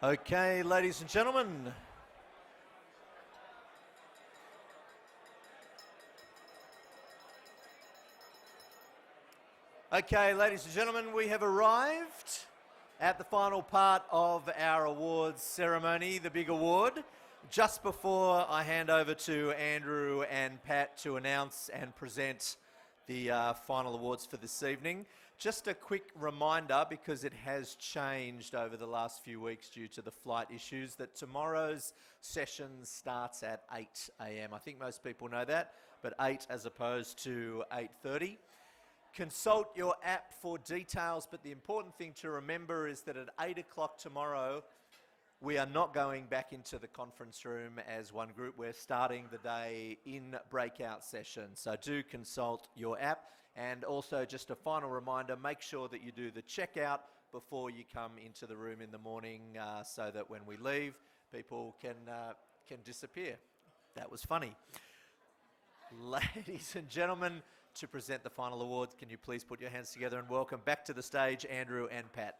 Okay, ladies and gentlemen. Okay, ladies and gentlemen, we have arrived at the final part of our awards ceremony, the big award. Just before I hand over to Andrew and Pat to announce and present the final awards for this evening, just a quick reminder, because it has changed over the last few weeks due to the flight issues, that tomorrow's session starts at 8 a.m. I think most people know that, but 8 as opposed to 8:30. Consult your app for details, but the important thing to remember is that at 8 o'clock tomorrow, we are not going back into the conference room as one group. We're starting the day in breakout sessions. So do consult your app. And also just a final reminder, make sure that you do the checkout before you come into the room in the morning so that when we leave, people can disappear. That was funny. Ladies and gentlemen, to present the final awards, can you please put your hands together and welcome back to the stage Andrew and Pat.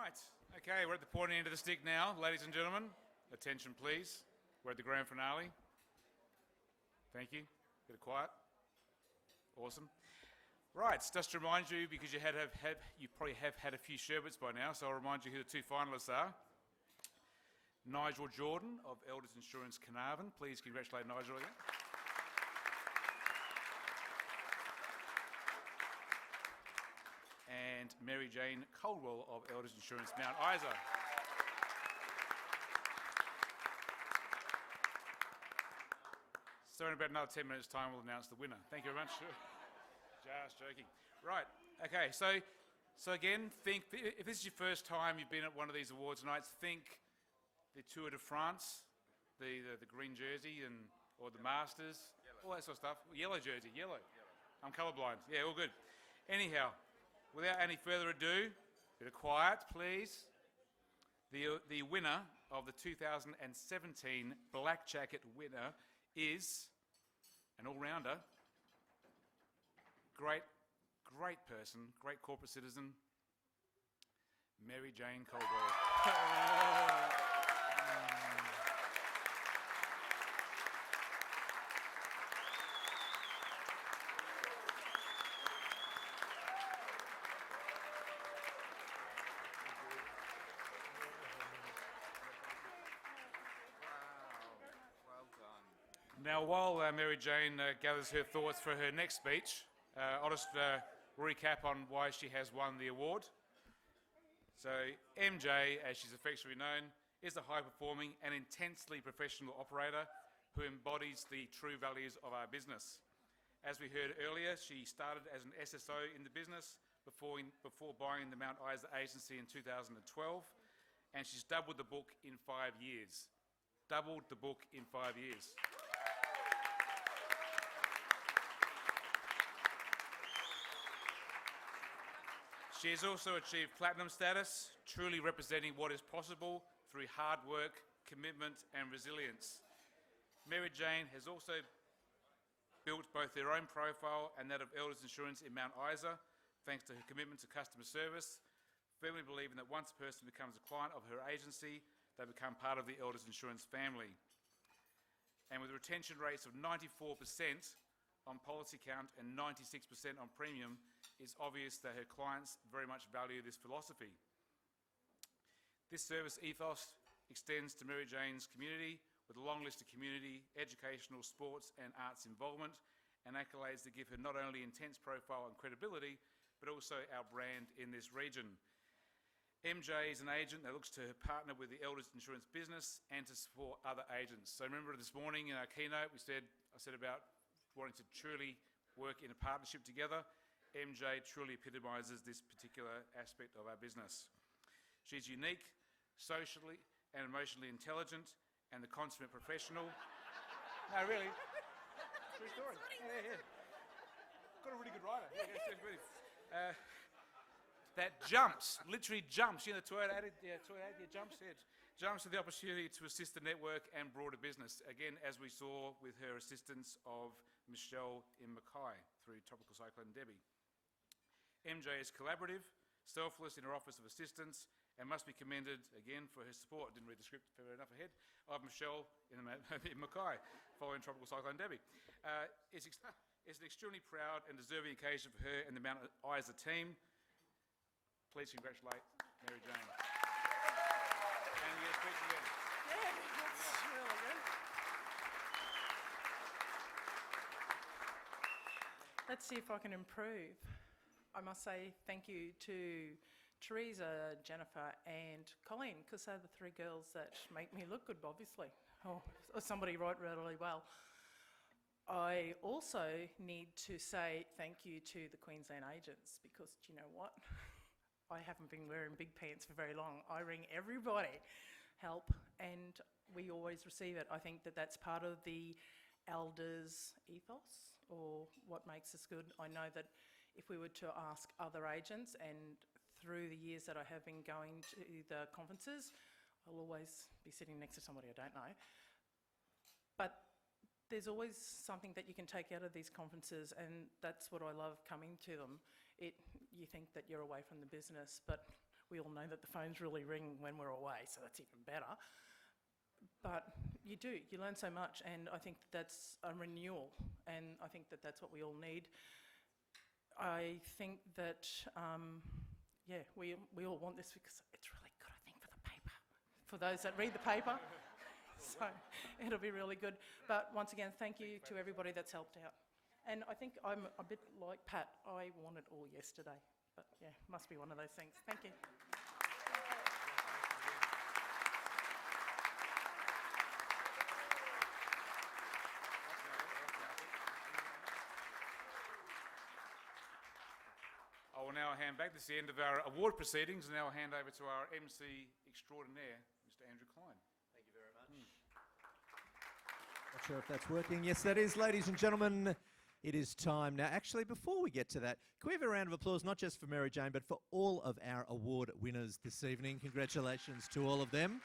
Right, okay, we're at the pointy end of the stick now, ladies and gentlemen. Attention, please. We're at the grand finale. Thank you. Bit of quiet. Awesome. Right, just to remind you, because you probably have had a few sherbets by now, so I'll remind you who the two finalists are. Nigel Jordan of Elders Insurance Carnarvon. Please congratulate Nigel again. And Mary Jane Coldwell of Elders Insurance Mount Isa. So in about another 10 minutes' time, we'll announce the winner. Thank you very much. Just joking. Right, okay, so again, think, if this is your first time you've been at one of these awards nights, think the Tour de France, the green jersey, or the Masters, all that sort of stuff. Yellow jersey, yellow. I'm colourblind. Yeah, all good. Anyhow, without any further ado, a bit of quiet, please. The winner of the 2017 Black Jacket winner is an all-rounder, great person, great corporate citizen, Mary Jane Coldwell. Now, while Mary Jane gathers her thoughts for her next speech, I'll just recap on why she has won the award. So, MJ, as she's affectionately known, is a high-performing and intensely professional operator who embodies the true values of our business. As we heard earlier, she started as an SSO in the business before buying the Mount Isa agency in 2012, and she's doubled the book in 5 years. Doubled the book in 5 years. She has also achieved platinum status, truly representing what is possible through hard work, commitment and resilience. Mary Jane has also built both her own profile and that of Elders Insurance in Mount Isa, thanks to her commitment to customer service, firmly believing that once a person becomes a client of her agency, they become part of the Elders Insurance family. And with retention rates of 94% on policy count and 96% on premium, it's obvious that her clients very much value this philosophy. This service ethos extends to Mary Jane's community with a long list of community, educational, sports and arts involvement and accolades that give her not only intense profile and credibility, but also our brand in this region. MJ is an agent that looks to partner with the Elders Insurance business and to support other agents. So remember this morning in our keynote, I said about wanting to truly work in a partnership together. MJ truly epitomises this particular aspect of our business. She's unique, socially and emotionally intelligent, and the consummate professional. No, really. True story. Yeah. Got a really good rider. Yeah. That jumps, literally jumps. You know, the Toyota jumps. Yeah, jumps to the opportunity to assist the network and broader business. Again, as we saw with her assistance of Michelle in Mackay through Tropical Cyclone Debbie. MJ is collaborative, selfless in her offers of assistance, and must be commended again for her support. Didn't read the script fair enough ahead of Michelle in Mackay following Tropical Cyclone Debbie. It's an extremely proud and deserving occasion for her and the Mount Isa team. Please congratulate Mary Jane. And you get a speech again. Yeah, that's really good. Let's see if I can improve. I must say thank you to Teresa, Jennifer and Colleen, because they're the three girls that make me look good, obviously. Or somebody write really well. I also need to say thank you to the Queensland agents, because do you know what? I haven't been wearing big pants for very long. I ring everybody, help, and we always receive it. I think that that's part of the elders' ethos, or what makes us good. I know that if we were to ask other agents, and through the years that I have been going to the conferences, I'll always be sitting next to somebody I don't know. But there's always something that you can take out of these conferences, and that's what I love coming to them. You think that you're away from the business, but we all know that the phones really ring when we're away, so that's even better. But you learn so much, and I think that's a renewal, and I think that that's what we all need. I think that, we all want this because it's really good, I think, for the paper, for those that read the paper. So it'll be really good. But once again, thank you to everybody that's helped out. And I think I'm a bit like Pat. I want it all yesterday. But yeah, must be one of those things. Thank you. I will now hand back. This is the end of our award proceedings, and now I'll hand over to our MC extraordinaire, Mr. Andrew Klein. Thank you very much. Not sure if that's working. Yes, that is, ladies and gentlemen. It is time now. Actually, before we get to that, can we have a round of applause, not just for Mary Jane, but for all of our award winners this evening? Congratulations to all of them.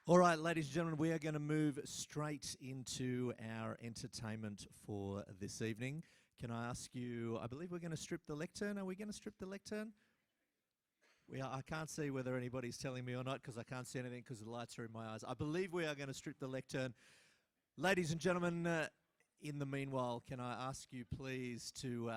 All right, ladies and gentlemen, we are going to move straight into our entertainment for this evening. Can I ask you, I believe we're going to strip the lectern. Are we going to strip the lectern? We are. I can't see whether anybody's telling me or not, because I can't see anything because the lights are in my eyes. I believe we are going to strip the lectern. Ladies and gentlemen, in the meanwhile, can I ask you please to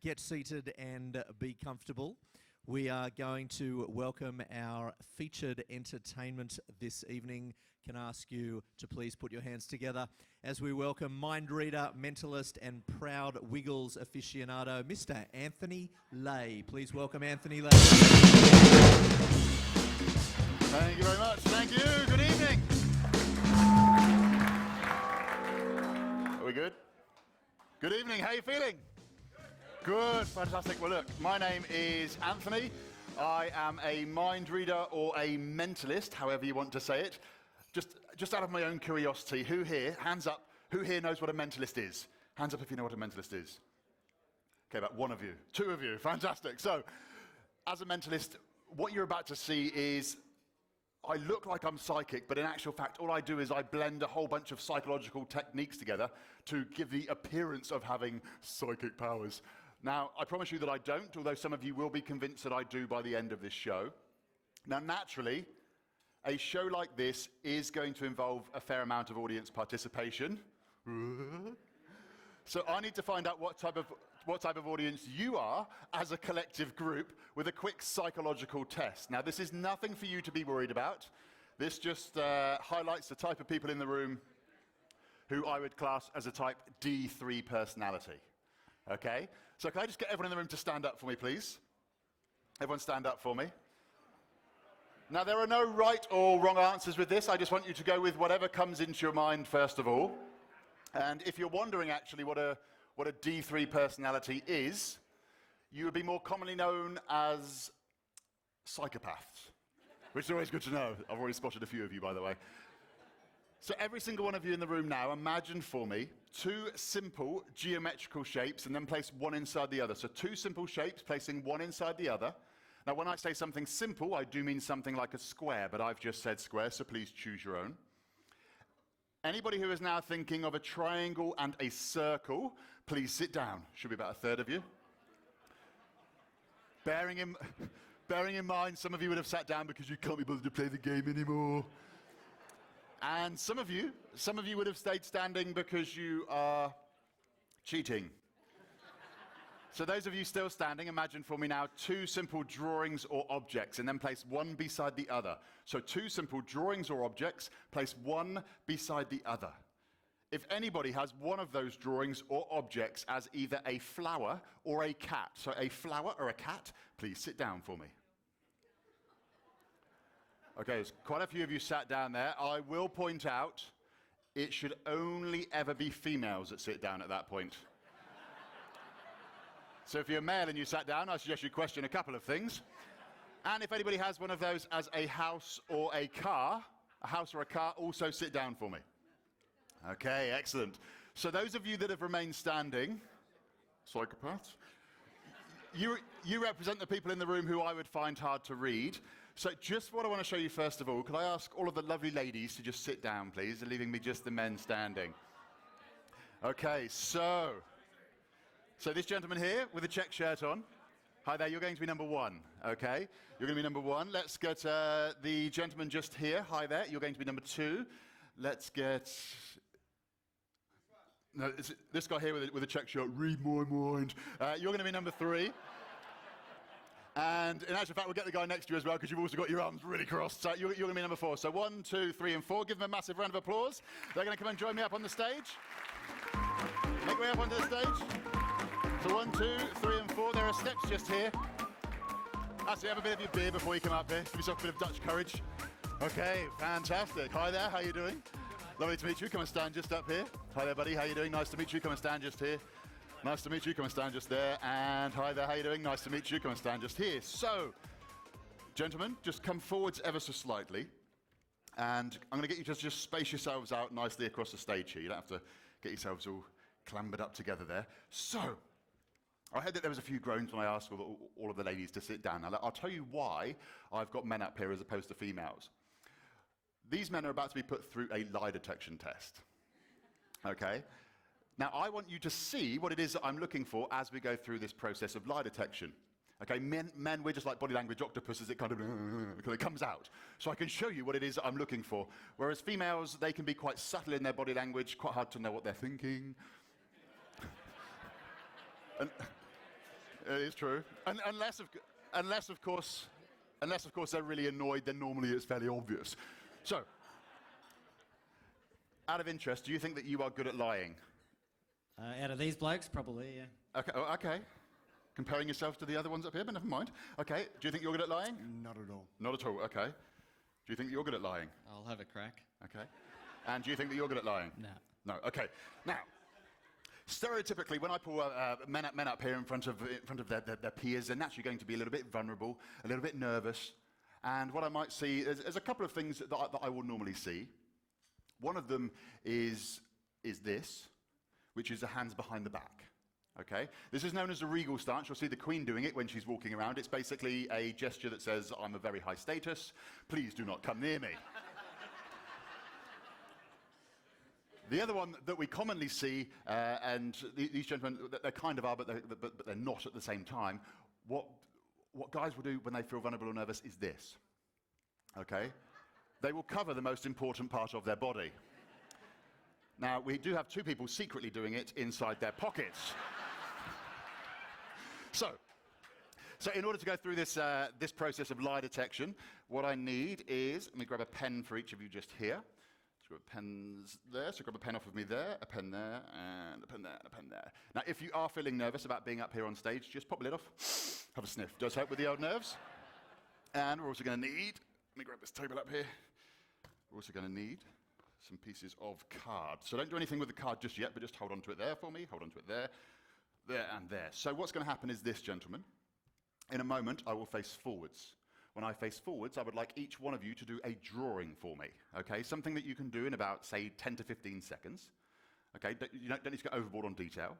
get seated and be comfortable? We are going to welcome our featured entertainment this evening. Can I ask you to please put your hands together as we welcome mind reader, mentalist and proud Wiggles aficionado, Mr. Anthony Lay. Please welcome Anthony Lay. Thank you very much. Thank you. Good evening. Are we good? Good evening. How are you feeling? Good. Fantastic. Well, look, my name is Anthony. I am a mind reader or a mentalist, however you want to say it. Just out of my own curiosity, who here, hands up, who here knows what a mentalist is? Hands up if you know what a mentalist is. Okay, about one of you, two of you, fantastic. So, as a mentalist, what you're about to see is, I look like I'm psychic, but in actual fact, all I do is I blend a whole bunch of psychological techniques together to give the appearance of having psychic powers. Now, I promise you that I don't, although some of you will be convinced that I do by the end of this show. Now, naturally, a show like this is going to involve a fair amount of audience participation. So I need to find out what type of audience you are as a collective group with a quick psychological test. Now, this is nothing for you to be worried about. This just highlights the type of people in the room who I would class as a type D3 personality. Okay? So can I just get everyone in the room to stand up for me, please? Everyone stand up for me. Now, there are no right or wrong answers with this. I just want you to go with whatever comes into your mind first of all. And if you're wondering actually what a D3 personality is, you would be more commonly known as psychopaths. which is always good to know. I've already spotted a few of you, by the way. So every single one of you in the room now, imagine for me 2 simple geometrical shapes and then place one inside the other. So 2 simple shapes placing one inside the other. Now when I say something simple, I do mean something like a square, but I've just said square, so please choose your own. Anybody who is now thinking of a triangle and a circle, please sit down. Should be about a third of you. Bearing in mind, some of you would have sat down because you can't be bothered to play the game anymore. And some of you would have stayed standing because you are cheating. So those of you still standing, imagine for me now 2 simple drawings or objects and then place one beside the other. So 2 simple drawings or objects, place one beside the other. If anybody has one of those drawings or objects as either a flower or a cat, so a flower or a cat, please sit down for me. Okay, there's quite a few of you sat down there. I will point out, it should only ever be females that sit down at that point. So if you're a male and you sat down, I suggest you question a couple of things. And if anybody has one of those as a house or a car, also sit down for me. Okay, excellent. So those of you that have remained standing, psychopaths, you represent the people in the room who I would find hard to read. So just what I want to show you first of all, could I ask all of the lovely ladies to just sit down, please, and leaving me just the men standing. Okay, so this gentleman here with a check shirt on. Hi there, you're going to be number 1, okay? You're going to be number 1. Let's get the gentleman just here. Hi there, you're going to be number 2. Let's get... No, this guy here with a check shirt. Read my mind. You're going to be number 3. And in actual fact, we'll get the guy next to you as well because you've also got your arms really crossed. So you're going to be number 4. So 1, 2, 3, and 4. Give them a massive round of applause. They're going to come and join me up on the stage. Make way up onto the stage. So 1, 2, 3, and 4. There are steps just here. Actually, have a bit of your beer before you come up here. Give yourself a bit of Dutch courage. Okay, fantastic. Hi there, how you doing? Lovely to meet you. Come and stand just up here. Hi there, buddy. How you doing? Nice to meet you. Come and stand just here. Nice to meet you. Come and stand just there. And hi there. How you doing? Nice to meet you. Come and stand just here. So, gentlemen, just come forwards ever so slightly. And I'm going to get you to just space yourselves out nicely across the stage here. You don't have to get yourselves all clambered up together there. So, I heard that there was a few groans when I asked all of the ladies to sit down. Now, I'll tell you why I've got men up here as opposed to females. These men are about to be put through a lie detection test. Okay? Now, I want you to see what it is that I'm looking for as we go through this process of lie detection. Okay, men, we're just like body language octopuses. It kind of it comes out. So I can show you what it is that I'm looking for. Whereas females, they can be quite subtle in their body language, quite hard to know what they're thinking. And, it is true. And unless of course they're really annoyed, then normally it's fairly obvious. So, out of interest, do you think that you are good at lying? Out of these blokes, probably, yeah. Okay, okay. Comparing yourself to the other ones up here, but never mind. Okay, do you think you're good at lying? Not at all. Not at all, okay. Do you think that you're good at lying? I'll have a crack. Okay. And do you think that you're good at lying? No. No, okay. Now, stereotypically, when I pull men up here in front of their peers, they're naturally going to be a little bit vulnerable, a little bit nervous. And what I might see is a couple of things that I will normally see. One of them is this, which is the hands behind the back. Okay? This is known as a regal stance. You'll see the Queen doing it when she's walking around. It's basically a gesture that says, I'm a very high status. Please do not come near me. The other one that we commonly see, and these gentlemen, they kind of are, but they're not at the same time. What guys will do when they feel vulnerable or nervous is this. Okay? They will cover the most important part of their body. Now, we do have 2 people secretly doing it inside their pockets. So in order to go through this process of lie detection, what I need is, let me grab a pen for each of you just here. So grab pens there, so grab a pen off of me there, a pen there, and a pen there, and a pen there. Now, if you are feeling nervous about being up here on stage, just pop the lid off, have a sniff. Does help with the old nerves. And we're also going to need, let me grab this table up here. We're also going to need some pieces of card. So don't do anything with the card just yet, but just hold on to it there for me. Hold on to it there, there, and there. So what's going to happen is this, gentlemen. In a moment, I will face forwards. When I face forwards, I would like each one of you to do a drawing for me, okay? Something that you can do in about, say, 10 to 15 seconds, okay? You don't need to go overboard on detail.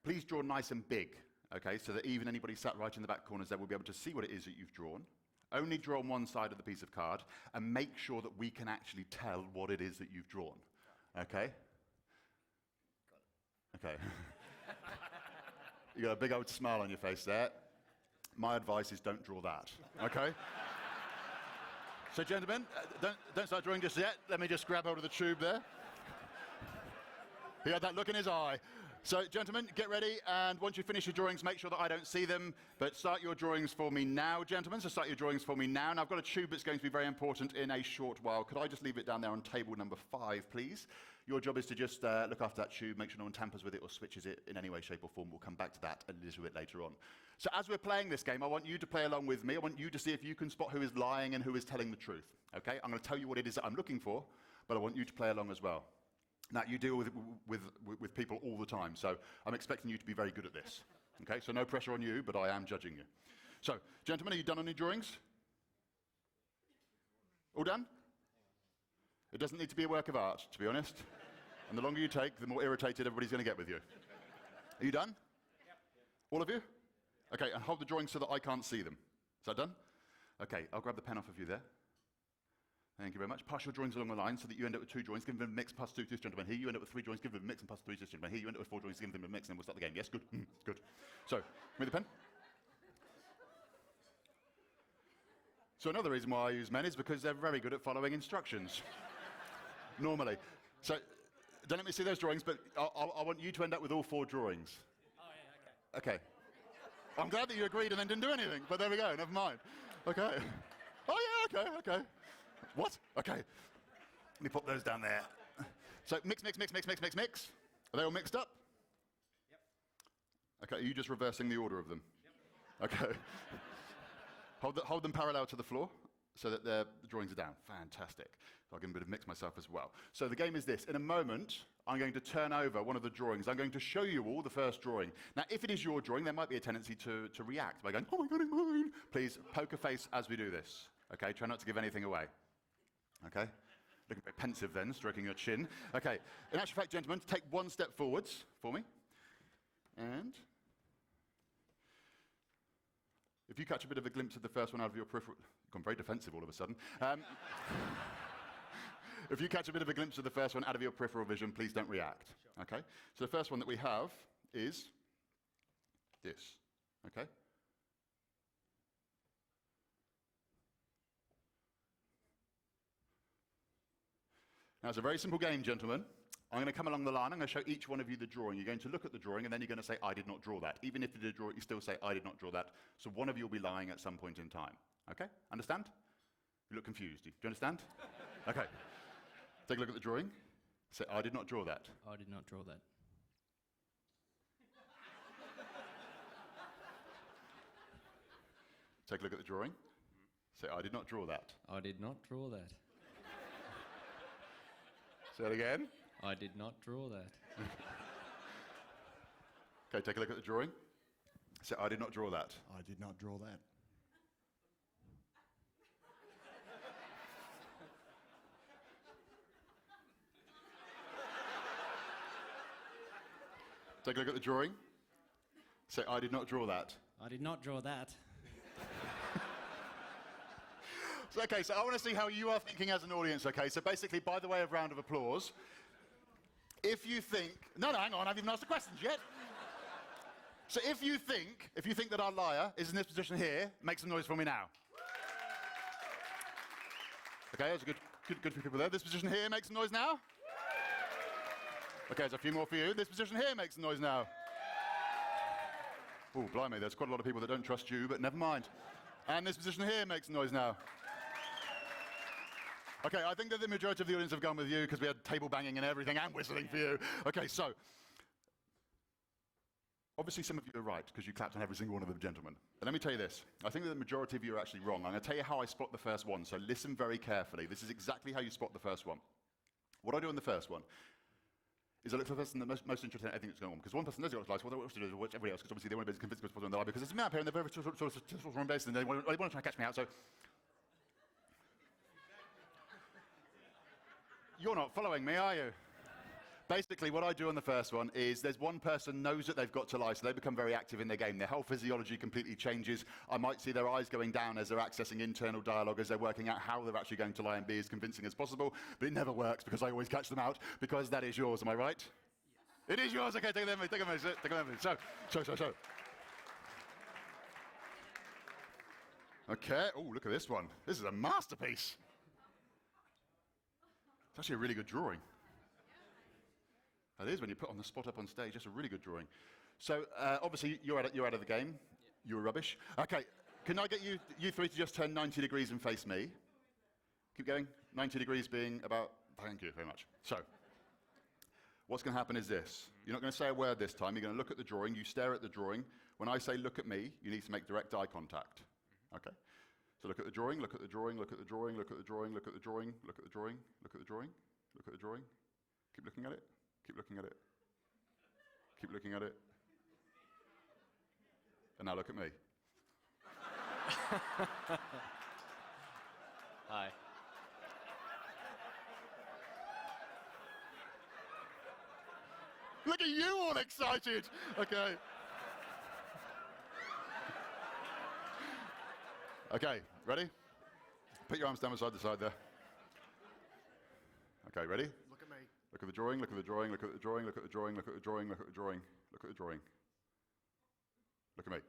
Please draw nice and big, okay, so that even anybody sat right in the back corners there will be able to see what it is that you've drawn. Only draw on one side of the piece of card, and make sure that we can actually tell what it is that you've drawn, okay? Okay. You got a big old smile on your face there. My advice is don't draw that, okay? So gentlemen, don't start drawing just yet. Let me just grab hold of the tube there. He had that look in his eye. So gentlemen, get ready, and once you finish your drawings, make sure that I don't see them, but start your drawings for me now, gentlemen. So start your drawings for me now. And I've got a tube that's going to be very important in a short while. Could I just leave it down there on table number 5, please? Your job is to just look after that tube, make sure no one tampers with it or switches it in any way, shape, or form. We'll come back to that a little bit later on. So as we're playing this game, I want you to play along with me. I want you to see if you can spot who is lying and who is telling the truth, okay? I'm going to tell you what it is that I'm looking for, but I want you to play along as well. Now, you deal with people all the time, so I'm expecting you to be very good at this, okay? So no pressure on you, but I am judging you. So, gentlemen, are you done on your drawings? All done? It doesn't need to be a work of art, to be honest. And the longer you take, the more irritated everybody's going to get with you. Are you done? Yep. All of you? Okay, and hold the drawings so that I can't see them. Is that done? Okay, I'll grab the pen off of you there. Thank you very much. Pass your drawings along the line so that you end up with 2 drawings. Give them a mix, pass 2 to this gentleman. Here you end up with 3 drawings. Give them a mix and pass 3 to this gentleman. Here you end up with 4 drawings. Give them a mix, and then we'll start the game. Yes, good. Good. So, give me the pen. So another reason why I use men is because they're very good at following instructions. Normally. So, don't let me see those drawings, but I want you to end up with all 4 drawings. Oh, yeah, okay. Okay. I'm glad that you agreed and then didn't do anything, but there we go. Never mind. Okay. Oh, yeah, okay. What? Okay. Let me put those down there. So mix. Are they all mixed up? Yep. Okay, are you just reversing the order of them? Yep. Okay. Hold them parallel to the floor so that the drawings are down. Fantastic. So I can mix myself as well. So the game is this. In a moment, I'm going to turn over one of the drawings. I'm going to show you all the first drawing. Now, if it is your drawing, there might be a tendency to react by going, oh my God, it's mine. Please, poker face as we do this. Okay, try not to give anything away. Okay? Looking very pensive then, stroking your chin. Okay, in actual fact, gentlemen, take 1 step forwards for me. And if you catch a bit of a glimpse of the first one out of your peripheral... You've gone very defensive all of a sudden. If you catch a bit of a glimpse of the first one out of your peripheral vision, please don't react. Sure. Okay? So the first one that we have is this. Okay? Now, it's a very simple game, gentlemen. I'm going to come along the line. I'm going to show each one of you the drawing. You're going to look at the drawing, and then you're going to say, I did not draw that. Even if you did draw it, you still say, I did not draw that. So one of you will be lying at some point in time. Okay? Understand? You look confused. Do you understand? Okay. Take a look at the drawing. Say, I did not draw that. I did not draw that. Take a look at the drawing. Say, I did not draw that. I did not draw that. Say it again. I did not draw that. Okay, take a look at the drawing. Say, I did not draw that. I did not draw that. Take a look at the drawing. Say, I did not draw that. I did not draw that. So, okay, so I want to see how you are thinking as an audience, okay? So basically, by the way of round of applause, if you think... No, hang on, I haven't even asked the questions yet. So if you think that our liar is in this position here, make some noise for me now. Okay, that's good few people there. This position here, make some noise now. Okay, there's a few more for you. This position here makes some noise now. Oh, blimey, there's quite a lot of people that don't trust you, but never mind. And this position here makes some noise now. Okay, I think that the majority of the audience have gone with you because we had table banging and everything and whistling for you. Okay, so obviously some of you are right because you clapped on every single one of them, gentlemen. But let me tell you this. I think that the majority of you are actually wrong. I'm going to tell you how I spot the first one, so listen very carefully. This is exactly how you spot the first one. What I do on the first one is I look for the person that's most interested in everything that's going on. Because one person knows got lights, well, what else to do is watch everybody else, because obviously they want to be as convinced as possible in their life, because there's a map here and they're very sort of based, and they want to try and catch me out, so... You're not following me, are you? Basically, what I do on the first one is there's one person knows that they've got to lie, so they become very active in their game. Their whole physiology completely changes. I might see their eyes going down as they're accessing internal dialogue, as they're working out how they're actually going to lie and be as convincing as possible. But it never works because I always catch them out, because that is yours, am I right? Yes. It is yours, okay, take a minute. So. Okay, oh, look at this one. This is a masterpiece. It's actually a really good drawing. That is when you put on the spot up on stage. That's a really good drawing. So obviously you're out of the game. You were rubbish. Okay, can I get you three to just turn 90 degrees and face me? Keep going. 90 degrees being about. Thank you very much. So what's going to happen is this. You're not going to say a word this time. You're going to look at the drawing. You stare at the drawing. When I say look at me, you need to make direct eye contact. Okay. So look at the drawing. Look at the drawing. Look at the drawing. Look at the drawing. Look at the drawing. Look at the drawing. Look at the drawing. Look at the drawing. Keep looking at it. Keep looking at it. Keep looking at it. And now look at me. Hi. Look at you all excited. Okay. Okay, ready? Put your arms down side to side there. Okay, ready? Look at me. Look at the drawing, look at the drawing, look at the drawing, look at the drawing, look at the drawing, look at the drawing, look at the drawing. Look at me.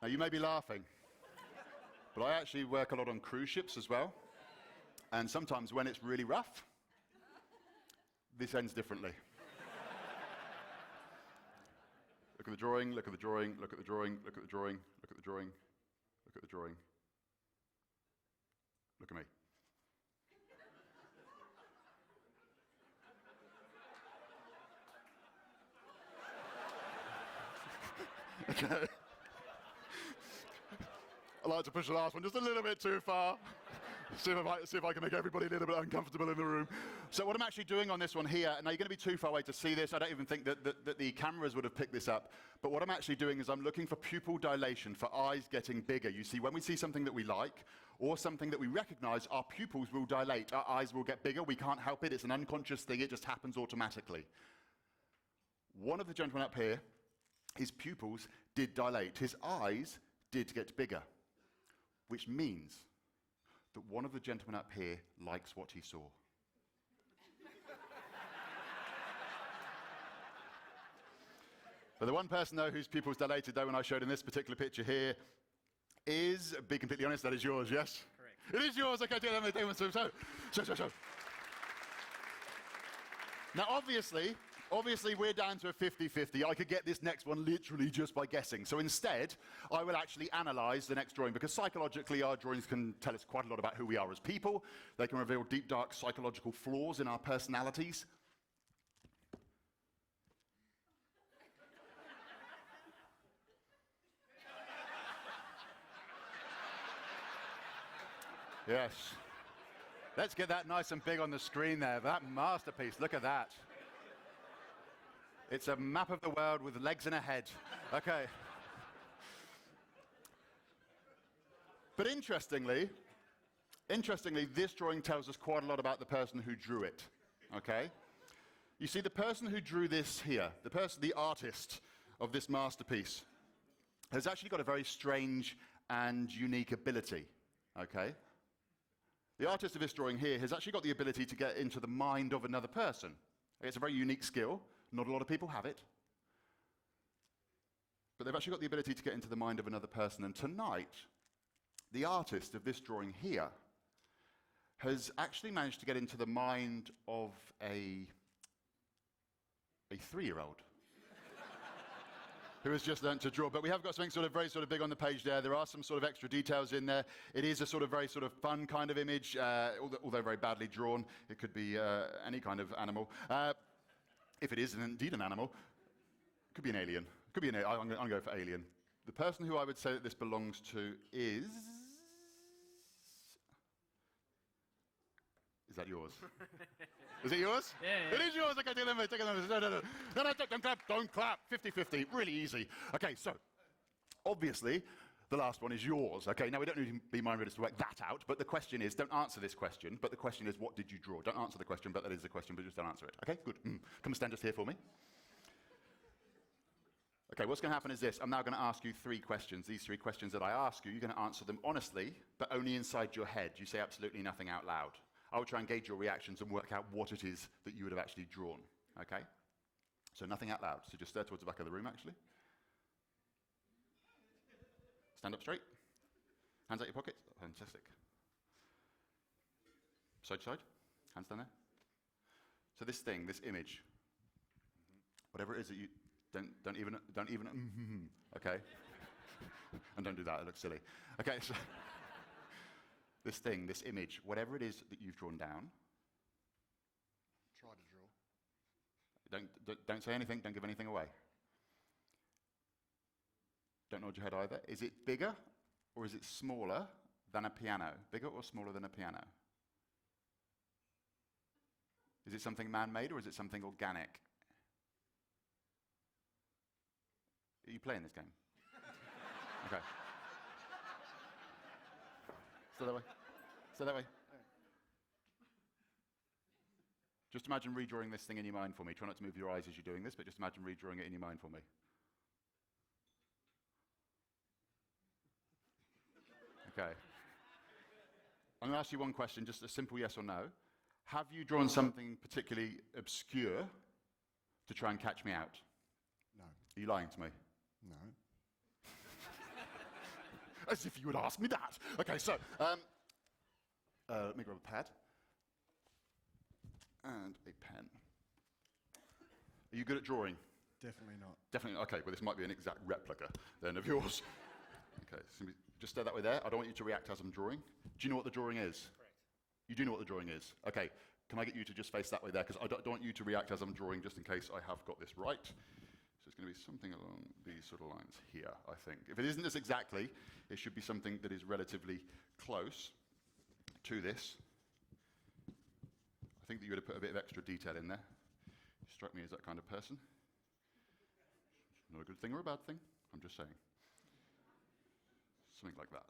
Now you may be laughing, but I actually work a lot on cruise ships as well. And sometimes when it's really rough, this ends differently. Look at the drawing, look at the drawing, look at the drawing, look at the drawing, look at the drawing, look at the drawing. Look at me. Okay. I like to push the last one just a little bit too far. See if I can make everybody a little bit uncomfortable in the room. So what I'm actually doing on this one here, now you're going to be too far away to see this. I don't even think that the cameras would have picked this up. But what I'm actually doing is I'm looking for pupil dilation, for eyes getting bigger. You see, when we see something that we like or something that we recognize, our pupils will dilate. Our eyes will get bigger. We can't help it. It's an unconscious thing. It just happens automatically. One of the gentlemen up here, his pupils did dilate. His eyes did get bigger, which means that one of the gentlemen up here likes what he saw. But the one person, though, whose pupils dilated, though, when I showed in this particular picture here, is, be completely honest, that is yours, yes? Correct. It is yours, okay, so. Now, obviously, we're down to a 50-50. I could get this next one literally just by guessing. So instead, I will actually analyze the next drawing, because psychologically, our drawings can tell us quite a lot about who we are as people. They can reveal deep, dark psychological flaws in our personalities. Yes. Let's get that nice and big on the screen there. That masterpiece, look at that. It's a map of the world with legs and a head. Okay. But interestingly, this drawing tells us quite a lot about the person who drew it. Okay? You see, the person who drew this here, the artist of this masterpiece, has actually got a very strange and unique ability. Okay? The artist of this drawing here has actually got the ability to get into the mind of another person. It's a very unique skill. Not a lot of people have it. But they've actually got the ability to get into the mind of another person. And tonight, the artist of this drawing here has actually managed to get into the mind of a 3-year-old who has just learnt to draw. But we have got something very big on the page there. There are some sort of extra details in there. It is a very fun kind of image, although very badly drawn. It could be any kind of animal. If it is indeed an animal, it could be an alien. I'm going to go for alien. the person who I would say that this belongs to is... Is that yours? Is it yours? Yeah. It is yours. Okay, take a minute. No, don't clap. 50-50. Really easy. Okay, so obviously the last one is yours. Okay, now we don't need to be mind readers to work that out, but the question is, don't answer this question, but the question is, what did you draw? Don't answer the question, but that is the question, but just don't answer it. Okay, good. Come and stand just here for me. Okay, what's going to happen is this. I'm now going to ask you 3 questions. These 3 questions that I ask you, you're going to answer them honestly, but only inside your head. You say absolutely nothing out loud. I will try and gauge your reactions and work out what it is that you would have actually drawn. Okay? So nothing out loud. So just stare towards the back of the room, actually. Stand up straight. Hands out your pockets. Fantastic. Side to side. Hands down there. So this thing, this image, whatever it is that you don't even okay? And don't do that, it looks silly. Okay, so this thing, this image, whatever it is that you've drawn down. Try to draw. Don't say anything, don't give anything away. Don't nod your head either. Is it bigger or is it smaller than a piano? Bigger or smaller than a piano? Is it something man-made or is it something organic? Are you playing this game? Okay. Stay that way. Stay that way. Just imagine redrawing this thing in your mind for me. Try not to move your eyes as you're doing this, but just imagine redrawing it in your mind for me. Okay. I'm going to ask you one question, just a simple yes or no. Have you drawn something particularly obscure to try and catch me out? No. Are you lying to me? No. As if you would ask me that. Okay, so, let me grab a pad and a pen. Are you good at drawing? Definitely not. Definitely, okay, well this might be an exact replica then of yours. Okay, so just stay that way there. I don't want you to react as I'm drawing. Do you know what the drawing is? Correct. You do know what the drawing is? Okay, can I get you to just face that way there? Because I don't want you to react as I'm drawing just in case I have got this right. So it's going to be something along these sort of lines here, I think. If it isn't this exactly, it should be something that is relatively close to this. I think that you would have put a bit of extra detail in there. You strike me as that kind of person. Not a good thing or a bad thing, I'm just saying. Something like that.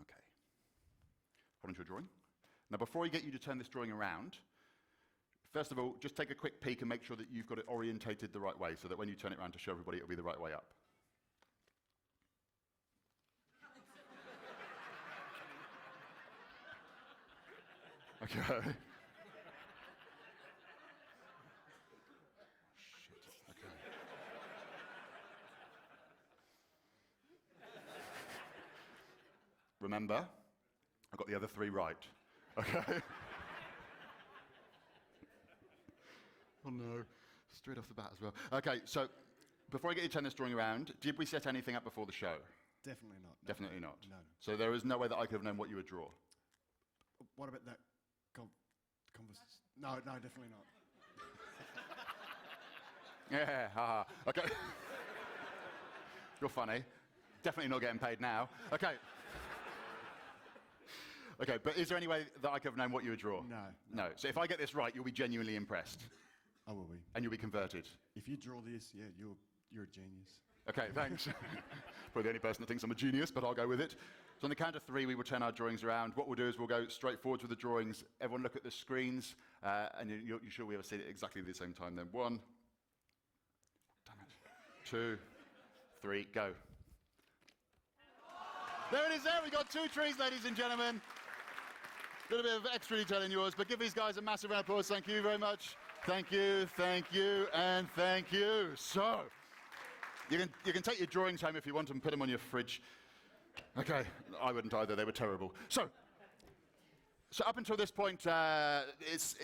Okay. Hold on to your drawing. Now, before I get you to turn this drawing around, first of all, just take a quick peek and make sure that you've got it orientated the right way so that when you turn it around to show everybody, it'll be the right way up. Okay. Shit. Okay. Remember, I got the other 3 right. Okay. Oh no, straight off the bat as well. Okay, so before I get you to turn this drawing around, did we set anything up before the show? Definitely not. No. Definitely not. No. So there is no way that I could have known what you would draw. What about that conversation? No, definitely not. Yeah, haha. Okay. You're funny. Definitely not getting paid now. Okay. Okay, but is there any way that I could have known what you would draw? No. So if I get this right, you'll be genuinely impressed. I will be. And you'll be converted. If you draw this, yeah, you're a genius. Okay, thanks. Probably the only person that thinks I'm a genius, but I'll go with it. So on the count of 3, we will turn our drawings around. What we'll do is we'll go straight forwards with the drawings. Everyone look at the screens, and you should be able to see it exactly at the same time then. 1, damn it, 2, 3, go. There it is there, we got 2 trees, ladies and gentlemen. A little bit of extra detail in yours, but give these guys a massive round of applause. Thank you very much. Thank you, and thank you. So, you can take your drawings home if you want them, put them on your fridge. Okay, I wouldn't either, they were terrible. So up until this point, that's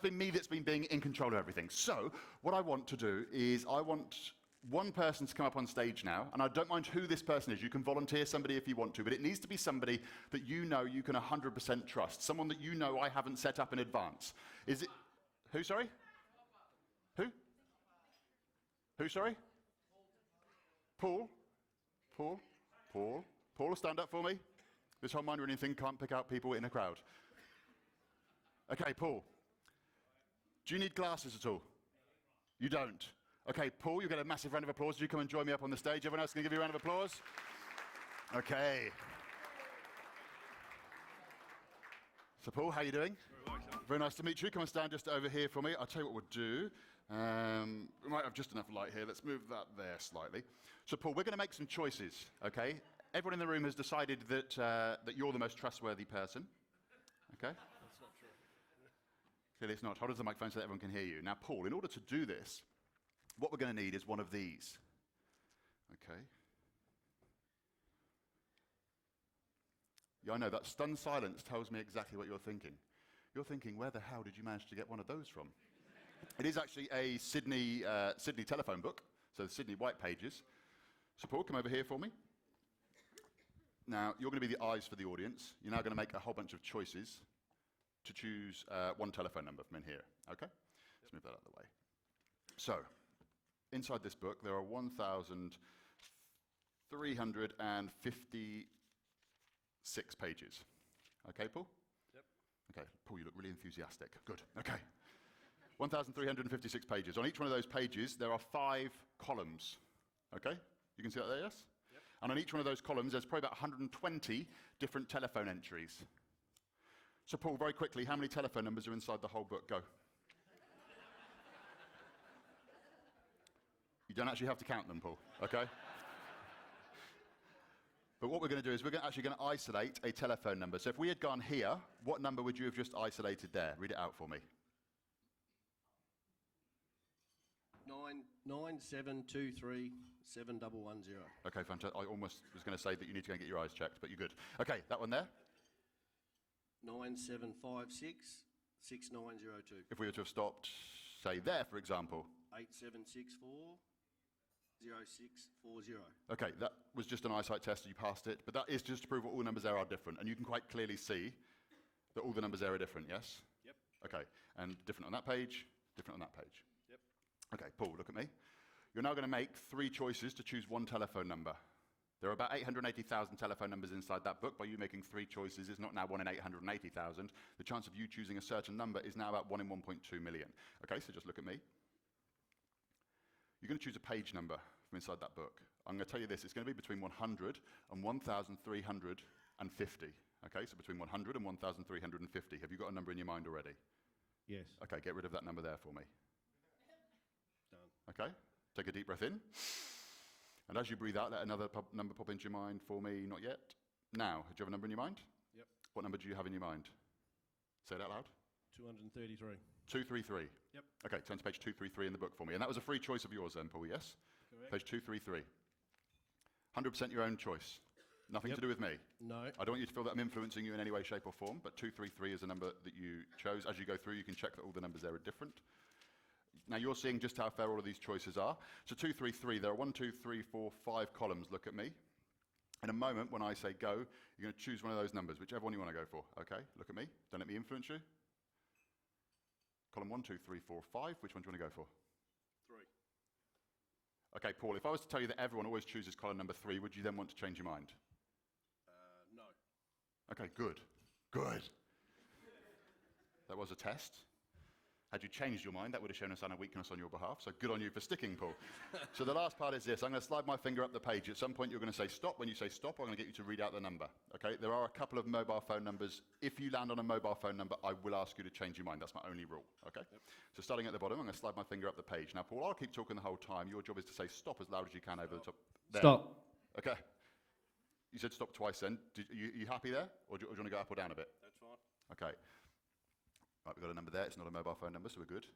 been me that's been being in control of everything. So, what I want to do is I want one person to come up on stage now, and I don't mind who this person is. You can volunteer somebody if you want to, but it needs to be somebody that you know you can 100% trust. Someone that you know I haven't set up in advance. Is it... Who, sorry? Who, sorry? Paul? Paul? Paul? Paul, stand up for me. This whole mind reading thing can't pick out people in a crowd. Okay, Paul. Do you need glasses at all? You don't. Okay, Paul, you get a massive round of applause. Do you come and join me up on the stage? Everyone else can give you a round of applause? Okay. So, Paul, how are you doing? Very nice to meet you. Come and stand just over here for me. I'll tell you what we'll do. We might have just enough light here. Let's move that there slightly. So, Paul, we're going to make some choices, okay? Everyone in the room has decided that, that you're the most trustworthy person, okay? That's not true. Clearly it's not. Hold on to the microphone so that everyone can hear you. Now, Paul, in order to do this, what we're going to need is one of these, okay? Yeah, I know, that stunned silence tells me exactly what you're thinking. You're thinking, where the hell did you manage to get one of those from? It is actually a Sydney telephone book, so the Sydney White Pages. So Paul, come over here for me. Now, you're going to be the eyes for the audience. You're now going to make a whole bunch of choices to choose one telephone number from in here, okay? Let's move that out of the way. So, inside this book, there are 1,356 pages. Okay, Paul? Yep. Okay, Paul, you look really enthusiastic. Good, okay. 1,356 pages. On each one of those pages, there are 5 columns. Okay? You can see that there, yes? Yep. And on each one of those columns, there's probably about 120 different telephone entries. So, Paul, very quickly, how many telephone numbers are inside the whole book? Go. You don't actually have to count them, Paul, okay? But what we're going to do is we're actually going to isolate a telephone number. So if we had gone here, what number would you have just isolated there? Read it out for me. 972371110. Okay, fantastic. I almost was going to say that you need to go and get your eyes checked, but you're good. Okay, that one there. 97566902. If we were to have stopped, say there, for example. 87640640. Okay, that was just an eyesight test, you passed it, but that is just to prove that all the numbers there are different, and you can quite clearly see that all the numbers there are different, yes? Yep. Okay, and different on that page, different on that page. Yep. Okay, Paul, look at me. You're now going to make 3 choices to choose one telephone number. There are about 880,000 telephone numbers inside that book. By you making 3 choices is not now 1 in 880,000. The chance of you choosing a certain number is now about 1 in 1.2 million. Okay, so just look at me. You're going to choose a page number from inside that book. I'm going to tell you this, it's going to be between 100 and 1,350. Okay, so between 100 and 1,350. Have you got a number in your mind already? Yes. Okay, get rid of that number there for me. Done. Okay, take a deep breath in. And as you breathe out, let another number pop into your mind for me. Not yet. Now, do you have a number in your mind? Yep. What number do you have in your mind? Say it out loud. 233. 233. Yep. Okay, turn to page 233 in the book for me. And that was a free choice of yours then, Paul, yes? Correct. Page 233. 100% your own choice. Nothing to do with me. No. I don't want you to feel that I'm influencing you in any way, shape or form, but 233 is a number that you chose. As you go through, you can check that all the numbers there are different. Now you're seeing just how fair all of these choices are. So 233, there are 1, 2, 3, 4, 5 columns. Look at me. In a moment, when I say go, you're going to choose one of those numbers, whichever one you want to go for. Okay? Look at me. Don't let me influence you. Column 1, 2, 3, 4, 5. Which one do you want to go for? 3. Okay, Paul, if I was to tell you that everyone always chooses column number 3, would you then want to change your mind? No. Okay, good. Good. That was a test. Had you changed your mind, that would have shown us a weakness on your behalf. So good on you for sticking, Paul. So the last part is this. I'm going to slide my finger up the page. At some point, you're going to say stop. When you say stop, I'm going to get you to read out the number. Okay? There are a couple of mobile phone numbers. If you land on a mobile phone number, I will ask you to change your mind. That's my only rule. Okay? Yep. So starting at the bottom, I'm going to slide my finger up the page. Now, Paul, I'll keep talking the whole time. Your job is to say stop as loud as you can over the top. There. Stop. Okay. You said stop twice then. You happy there? Or do you want to go up or down a bit? That's fine. Okay. Right, we've got a number there. It's not a mobile phone number, so we're good.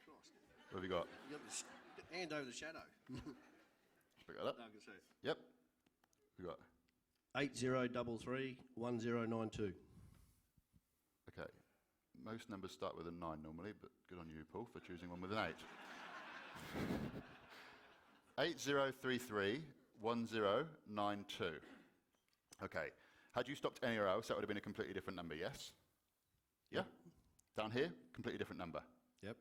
Christ. What have you got? You got this hand over the shadow. Pick that up. No, I can see it. Yep. We got. 80331092. Okay. Most numbers start with a 9 normally, but good on you, Paul, for choosing one with an 8. 80331092. Okay. Had you stopped anywhere else, that would have been a completely different number, yes? Yeah? Down here, completely different number. Yep.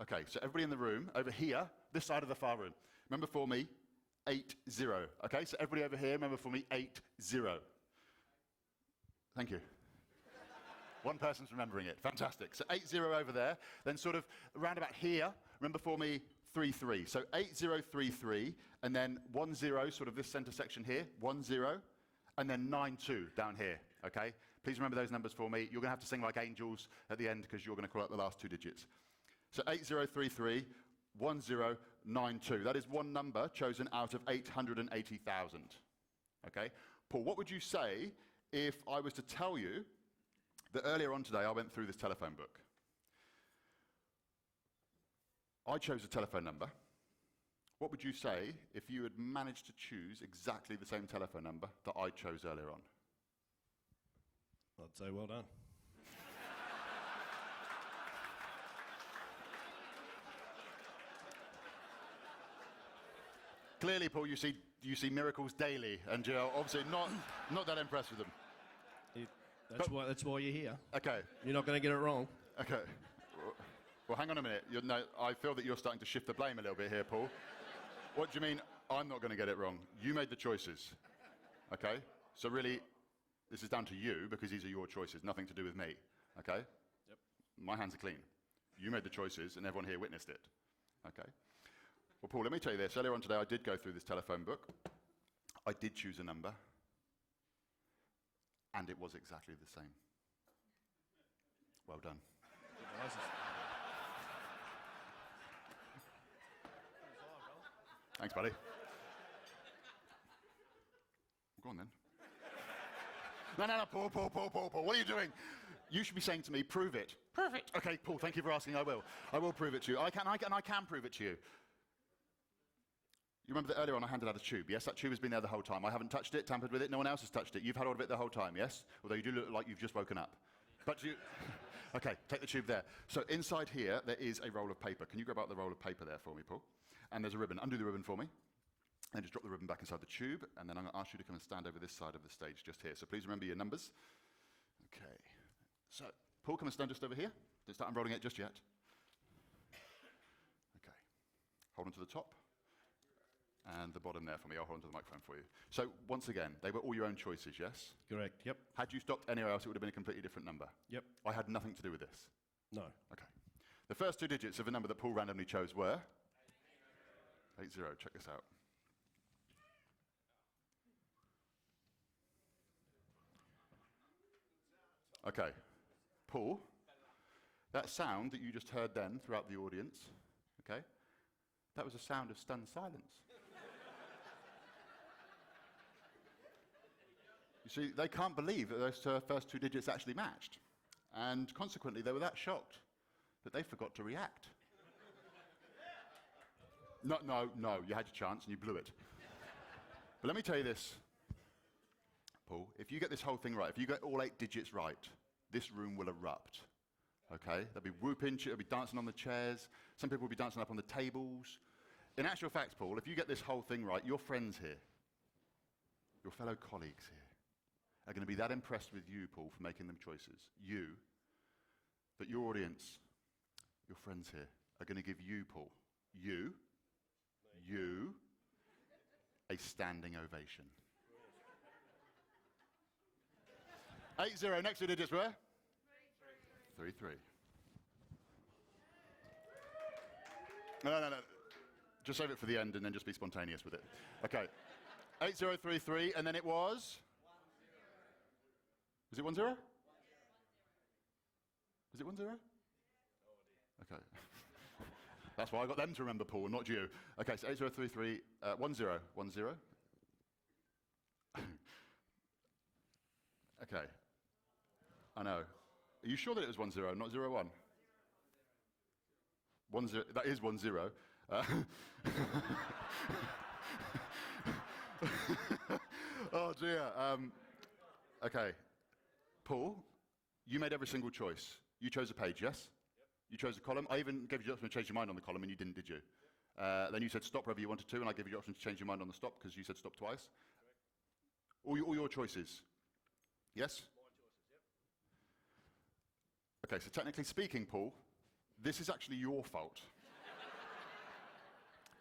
Okay, so everybody in the room, over here, this side of the far room, remember for me, 8-0. Okay, so everybody over here, remember for me, 8-0. Thank you. One person's remembering it. Fantastic. So 8-0 over there. Then sort of around about here, remember for me, 3-3. So 8-0-3-3, and then 1-0, sort of this center section here, 1-0, and then 9-2 down here, okay? Please remember those numbers for me. You're going to have to sing like angels at the end because you're going to call out the last two digits. So 8-0-3-3, 1-0, 9-2. That is one number chosen out of 880,000, okay? Paul, what would you say if I was to tell you that earlier on today I went through this telephone book? I chose a telephone number. What would you say if you had managed to choose exactly the same telephone number that I chose earlier on? I'd say well done. Clearly, Paul, you see miracles daily, and you're obviously not that impressed with them. That's why you're here. Okay, You're not going to get it wrong. okay. Well, hang on a minute. I feel that you're starting to shift the blame a little bit here, Paul. What do you mean I'm not going to get it wrong? You made the choices, okay? So really, this is down to you because these are your choices, nothing to do with me, okay? Yep. My hands are clean. You made the choices and everyone here witnessed it, okay? Well, Paul, let me tell you this. Earlier on today, I did go through this telephone book. I did choose a number, and it was exactly the same. Well done. Thanks, buddy. Go on then. No, Paul, what are you doing? You should be saying to me, prove it. Prove it. Okay, Paul, thank you for asking, I will. I will prove it to you. I can prove it to you. You remember that earlier on I handed out a tube, yes? That tube has been there the whole time. I haven't touched it, tampered with it, no one else has touched it. You've had all of it the whole time, yes? Although you do look like you've just woken up. But you... Okay, take the tube there. So inside here, there is a roll of paper. Can you grab out the roll of paper there for me, Paul? And there's a ribbon. Undo the ribbon for me. And just drop the ribbon back inside the tube. And then I'm going to ask you to come and stand over this side of the stage just here. So please remember your numbers. Okay. So, Paul, come and stand just over here. Don't start unrolling it just yet. Okay. Hold on to the top. And the bottom there for me. I'll hold on to the microphone for you. So, once again, they were all your own choices, yes? Correct. Yep. Had you stopped anywhere else, it would have been a completely different number. Yep. I had nothing to do with this. No. Okay. The first two digits of a number that Paul randomly chose were? 80. Check this out. Okay. Paul, that sound that you just heard then throughout the audience, okay, that was a sound of stunned silence. You see, they can't believe that those first two digits actually matched. And consequently, they were that shocked that they forgot to react. No, you had your chance and you blew it. But let me tell you this, Paul, if you get this whole thing right, if you get all 8 digits right, this room will erupt, okay? They'll be whooping, they'll be dancing on the chairs, some people will be dancing up on the tables. In actual fact, Paul, if you get this whole thing right, your friends here, your fellow colleagues here, are going to be that impressed with you, Paul, for making them choices. You, that your audience, your friends here, are going to give you, Paul, you, a standing ovation. 80, next two digits were? 3-3. No. Just save it for the end and then just be spontaneous with it. Okay. 8033, and then it was? 10. Was it 10? Was it 10? Okay. That's why I got them to remember, Paul, not you. Okay, so 8033, 10. Okay. I know. Are you sure that it was 10, not 01? 10, that is 10. Oh dear. Okay. Paul, you made every single choice. You chose a page, yes? Yep. You chose a column. I even gave you the option to change your mind on the column, and you didn't, did you? Then you said stop wherever you wanted to, and I gave you the option to change your mind on the stop because you said stop twice. Correct. All your choices. Yes? My choices, yep. Okay, so technically speaking, Paul, this is actually your fault.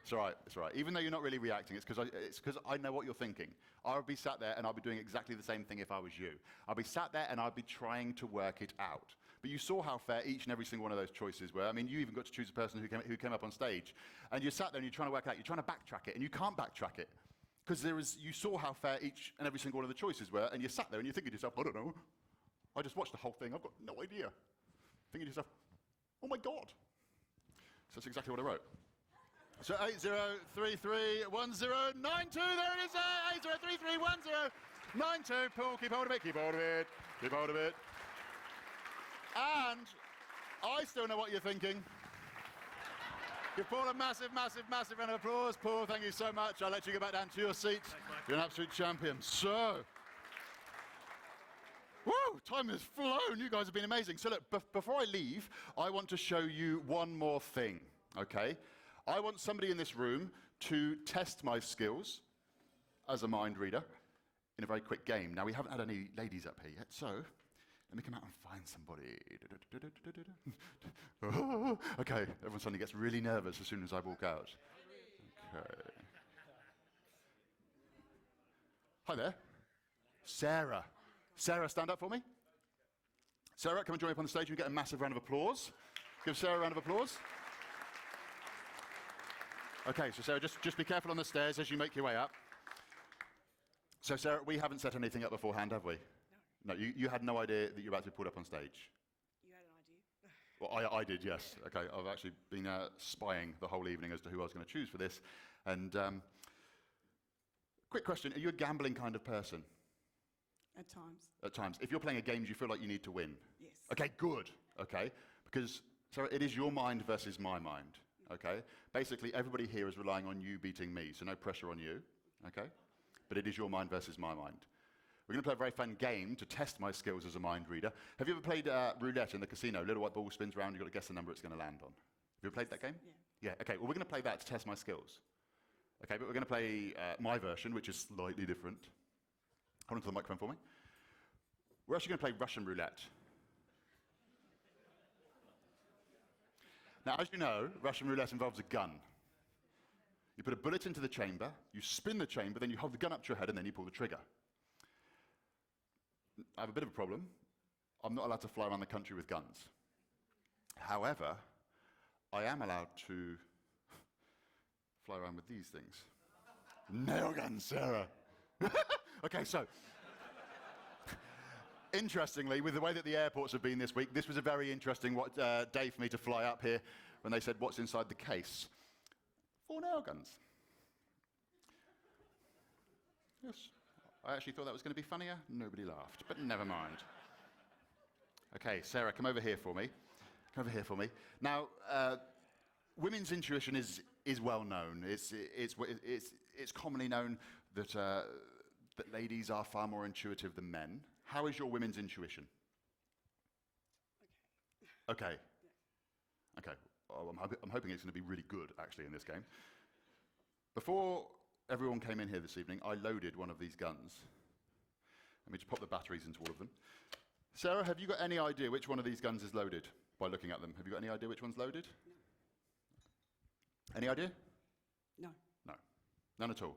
It's all right, it's all right. Even though you're not really reacting, it's because I know what you're thinking. I would be sat there and I'd be doing exactly the same thing if I was you. I'd be sat there and I'd be trying to work it out. But you saw how fair each and every single one of those choices were. I mean, you even got to choose a person who came up on stage. And you sat there and you're trying to work it out, you're trying to backtrack it, and you can't backtrack it. Because you saw how fair each and every single one of the choices were, and you sat there and you're thinking to yourself, I don't know. I just watched the whole thing, I've got no idea. Thinking to yourself, oh my God. So that's exactly what I wrote. So 80331092, there it is, 80331092. Paul, keep hold of it, keep hold of it, keep hold of it. And I still know what you're thinking. Give Paul a massive, massive, massive round of applause. Paul, thank you so much. I'll let you go back down to your seat. You're an absolute champion. So, woo, time has flown. You guys have been amazing. So look, before I leave, I want to show you one more thing, okay? I want somebody in this room to test my skills as a mind reader in a very quick game. Now, we haven't had any ladies up here yet, so let me come out and find somebody. Okay, everyone suddenly gets really nervous as soon as I walk out. Okay. Hi there. Sarah. Sarah, stand up for me. Sarah, come and join me up on the stage and get a massive round of applause. Give Sarah a round of applause. Okay, so Sarah, just be careful on the stairs as you make your way up. So Sarah, we haven't set anything up beforehand, have we? No, you had no idea that you were about to be pulled up on stage? You had an idea? Well, I did, yes. Okay, I've actually been spying the whole evening as to who I was going to choose for this. And quick question, are you a gambling kind of person? At times. At times. If you're playing a game, do you feel like you need to win? Yes. Okay, good. Okay, because, Sarah, it is your mind versus my mind. Okay? Basically, everybody here is relying on you beating me, so no pressure on you. Okay? But it is your mind versus my mind. We're going to play a very fun game to test my skills as a mind reader. Have you ever played roulette in the casino? Little white ball spins around, you've got to guess the number it's going to land on. Have you ever played that game? Yeah. Yeah, okay. Well, we're going to play that to test my skills. Okay, but we're going to play my version, which is slightly different. Hold on to the microphone for me. We're actually going to play Russian roulette. Now, as you know, Russian roulette involves a gun. You put a bullet into the chamber, you spin the chamber, then you hold the gun up to your head, and then you pull the trigger. I have a bit of a problem. I'm not allowed to fly around the country with guns. However, I am allowed to fly around with these things. Nail guns, Sarah. Okay, so, interestingly, with the way that the airports have been this week, this was a very interesting day for me to fly up here when they said, what's inside the case? 4 nail guns. Yes. I actually thought that was going to be funnier. Nobody laughed, but never mind. Okay, Sarah, come over here for me. Come over here for me. Now, women's intuition is well known. It's commonly known that that ladies are far more intuitive than men. How is your women's intuition? Okay. Okay. Oh, I'm hoping it's going to be really good, actually, in this game. Before everyone came in here this evening, I loaded one of these guns. Let me just pop the batteries into all of them. Sarah, have you got any idea which one of these guns is loaded by looking at them? Have you got any idea which one's loaded? No. Any idea? No. No. None at all?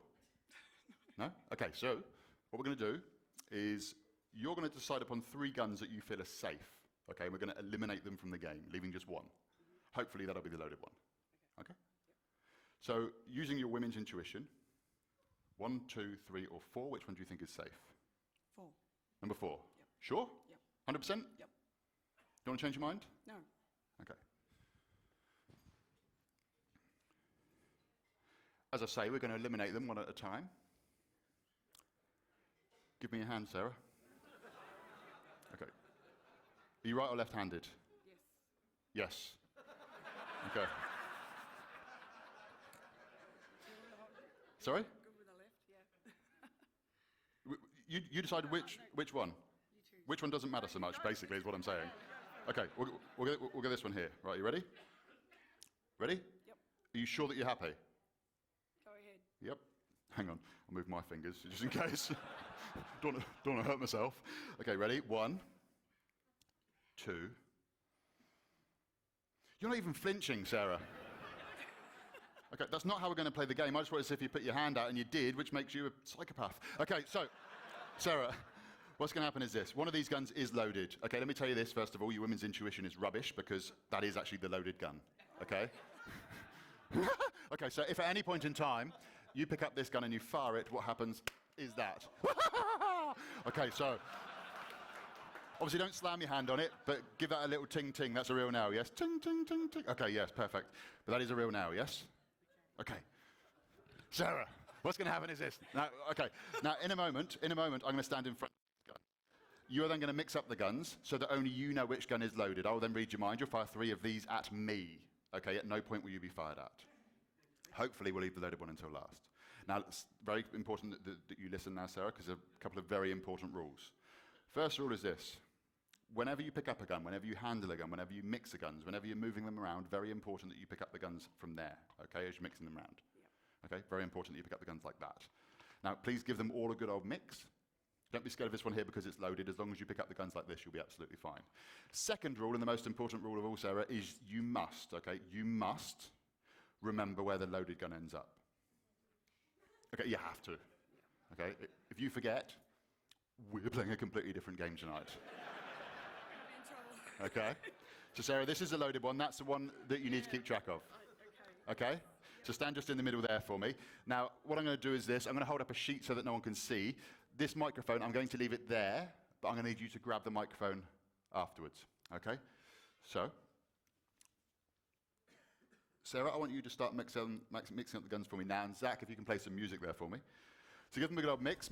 No? Okay, so what we're going to do is you're going to decide upon 3 guns that you feel are safe. Okay, and we're going to eliminate them from the game, leaving just one. Hopefully that'll be the loaded one. Okay? So using your women's intuition, 1, 2, 3, or 4, which one do you think is safe? 4. Number 4. Yep. Sure? Yep. 100%? Yep. You want to change your mind? No. Okay. As I say, we're going to eliminate them one at a time. Give me your hand, Sarah. Okay. Are you right or left-handed? Yes. Yes. Okay. Sorry? Good with the left, yeah. You decide which one? You choose. Which one doesn't matter so much, basically, is what I'm saying. Okay, we'll get this one here. Right, you ready? Ready? Yep. Are you sure that you're happy? Go ahead. Yep. Hang on, I'll move my fingers, just in case. don't want to hurt myself. Okay, ready? 1, 2. You're not even flinching, Sarah. Okay, that's not how we're going to play the game. I just wanted to see if you put your hand out, and you did, which makes you a psychopath. Okay, so, Sarah, what's going to happen is this. One of these guns is loaded. Okay, let me tell you this, first of all. Your women's intuition is rubbish, because that is actually the loaded gun. Okay? Okay, so if at any point in time you pick up this gun and you fire it, what happens is that. Okay, so obviously don't slam your hand on it, but give that a little ting ting. That's a real now, yes? Ting ting ting ting. Okay, yes, perfect. But that is a real now, yes? Okay. Sarah, what's going to happen is this. Now, okay. Now, in a moment, I'm going to stand in front of the gun. You are then going to mix up the guns so that only you know which gun is loaded. I will then read your mind. You'll fire 3 of these at me. Okay, at no point will you be fired at. Hopefully, we'll leave the loaded one until last. Now, it's very important that you listen now, Sarah, because there are a couple of very important rules. First rule is this. Whenever you pick up a gun, whenever you handle a gun, whenever you mix the guns, whenever you're moving them around, very important that you pick up the guns from there, okay, as you're mixing them around. Okay, very important that you pick up the guns like that. Now, please give them all a good old mix. Don't be scared of this one here because it's loaded. As long as you pick up the guns like this, you'll be absolutely fine. Second rule, and the most important rule of all, Sarah, is you must remember where the loaded gun ends up. Okay, you have to. Okay, if you forget, we're playing a completely different game tonight. Okay? So, Sarah, this is a loaded one. That's the one that you need to keep track of. Okay? So stand just in the middle there for me. Now, what I'm going to do is this. I'm going to hold up a sheet so that no one can see. This microphone, I'm going to leave it there, but I'm going to need you to grab the microphone afterwards. Okay? So, Sarah, I want you to start mixing up the guns for me now. And Zach, if you can play some music there for me. So give them a good old mix.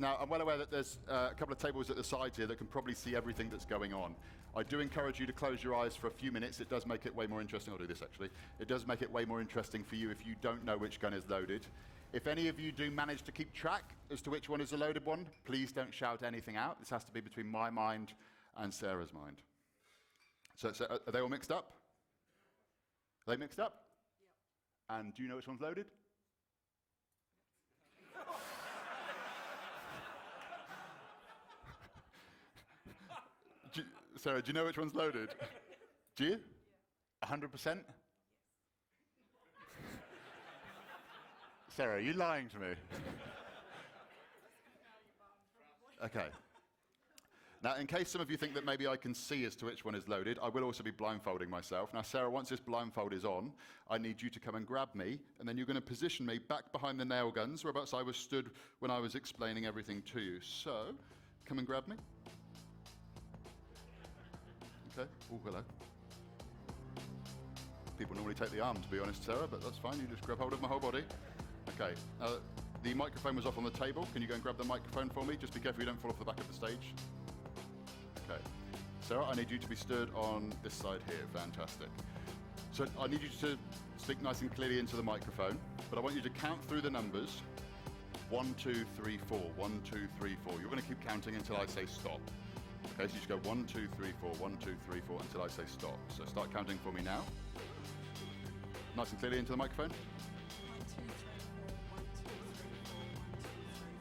Now, I'm well aware that there's a couple of tables at the sides here that can probably see everything that's going on. I do encourage you to close your eyes for a few minutes. It does make it way more interesting. I'll do this, actually. It does make it way more interesting for you if you don't know which gun is loaded. If any of you do manage to keep track as to which one is a loaded one, please don't shout anything out. This has to be between my mind and Sarah's mind. So are they all mixed up? Are they mixed up? Yep. And do you know which one's loaded? Sarah, do you know which one's loaded? Do you? 100%? Sarah, are you lying to me? Okay. Now, in case some of you think that maybe I can see as to which one is loaded, I will also be blindfolding myself. Now, Sarah, once this blindfold is on, I need you to come and grab me, and then you're going to position me back behind the nail guns, whereabouts I was stood when I was explaining everything to you. So, come and grab me. Okay. Oh, hello. People normally take the arm, to be honest, Sarah, but that's fine. You just grab hold of my whole body. Okay. The microphone was off on the table. Can you go and grab the microphone for me? Just be careful you don't fall off the back of the stage. Okay. Sarah, I need you to be stood on this side here. Fantastic. So I need you to speak nice and clearly into the microphone, but I want you to count through the numbers. 1, 2, 3, 4. 1, 2, 3, 4. You're going to keep counting until I say stop. Okay, so you just go 1, 2, 3, 4, 1, 2, 3, 4 until I say stop. So start counting for me now. Nice and clearly into the microphone. 1, 2, 3, 4, 1, 2, 3, 4, 1, 2, 3, 4, 1, 2,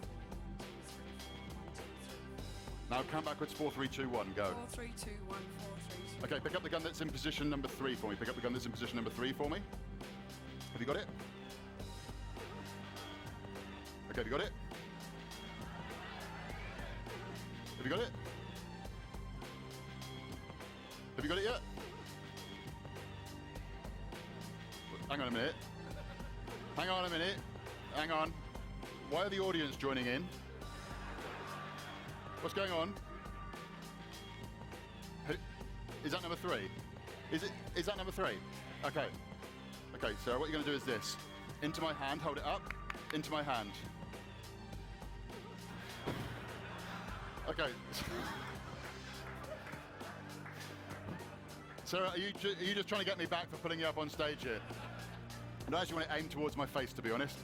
3, 4. Now count backwards, 4, 3, 2, 1, go. 4, 3, 2, 1, 4, 3, 2. Okay, pick up the gun that's in position number 3 for me. Pick up the gun that's in position number 3 for me. Have you got it? Okay, have you got it? Have you got it? Have you got it yet? Hang on a minute. Hang on a minute. Hang on. Why are the audience joining in? What's going on? Is that number 3? Is that number 3? Okay. Okay, Sarah, what you're going to do is this. Into my hand, hold it up. Into my hand. Okay. Sarah, are you just trying to get me back for pulling you up on stage here? And I actually want to aim towards my face, to be honest.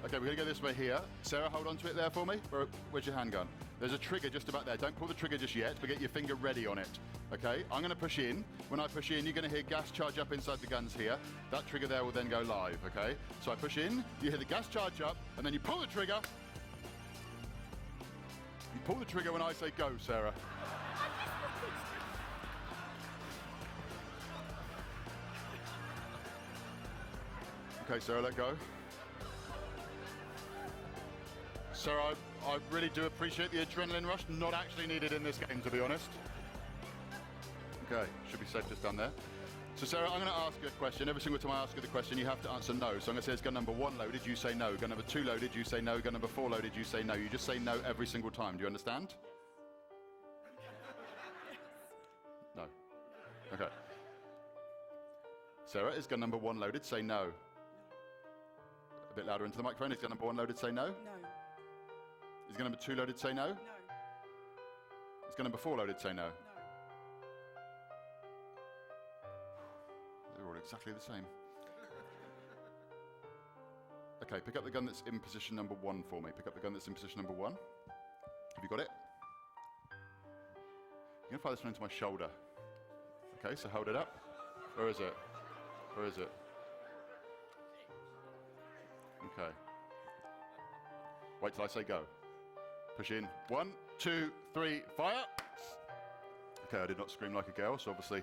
Okay, we're going to go this way here. Sarah, hold on to it there for me. Where's your handgun? There's a trigger just about there. Don't pull the trigger just yet, but get your finger ready on it. Okay, I'm going to push in. When I push in, you're going to hear gas charge up inside the guns here. That trigger there will then go live, okay? So I push in, you hear the gas charge up, and then you pull the trigger. You pull the trigger when I say go, Sarah. Okay, Sarah, let go. Sarah, I really do appreciate the adrenaline rush. Not actually needed in this game, to be honest. Okay, should be safe just down there. So Sarah, I'm going to ask you a question. Every single time I ask you the question, you have to answer no. So I'm going to say it's gun number 1 loaded, you say no. Gun number 2 loaded, you say no. Gun number 4 loaded, you say no. You just say no every single time. Do you understand? No. Okay. Sarah, is gun number 1 loaded? Say no. A bit louder into the microphone. Is gun number 1 loaded? Say no. No. Is gun number 2 loaded? Say no. No. Is gun number 4 loaded? Say no. No. They're all exactly the same. Okay, pick up the gun that's in position number 1 for me. Pick up the gun that's in position number 1. Have you got it? You're going to fire this one into my shoulder. Okay, so hold it up. Where is it? Where is it? Okay. Wait till I say go. Push in. 1, 2, 3, fire! Okay, I did not scream like a girl, so obviously